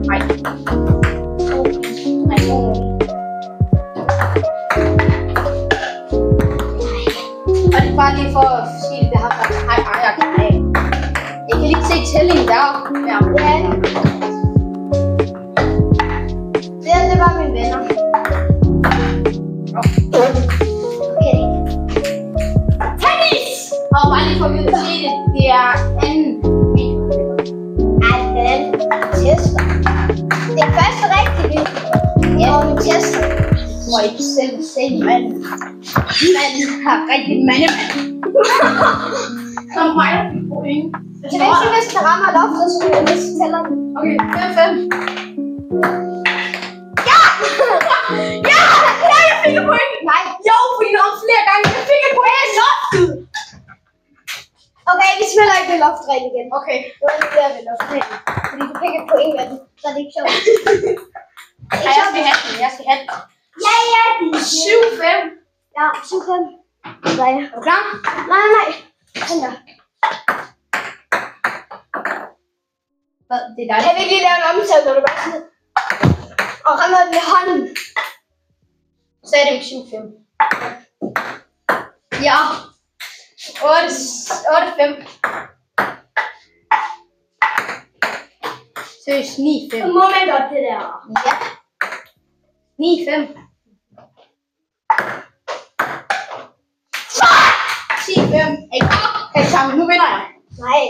Nej! Og det er bare lige for at sige, det har jeg kan have. Jeg kan lige se tællingen der. Ja. Det var mine venner. Okay. Tennis! Og bare lige for at vide, at det er anden video. Ej, den tester. Det er første rigtige video. Ja, vi tester. Jeg tror ikke selv se manden. Manden har rigtig mand. Som mig på ingen. Kan du ikke se, hvis den rammer loftet, så vil jeg næste tæller den? Okay, 5-5. Ja! Ja! Ja, jeg fik et point! Nej. Jo, fordi der var flere gange. Jeg fik et point i loftet! Okay, vi smelter ikke ved loftreglen igen. Okay. Det var ikke der ved loftreglen. Fordi du fik et point af den, så er det ikke sjovt. Ja, jeg skal have den. Jeg skal have den. Ja, det er 7-5. Ja, 7-5. Nej. Er du klar? Nej. Kom der. Hvad? Det er dig. Kan vi ikke lige lave en omtale, når du bare sådan og rammer den i hånden? Så er det jo 7-5. Ja. 8-5. Seriøst, 9-5. Må man godt det der? Ja. 9-5. 10-5. Hey, sammen. Nu vinder jeg. Nej.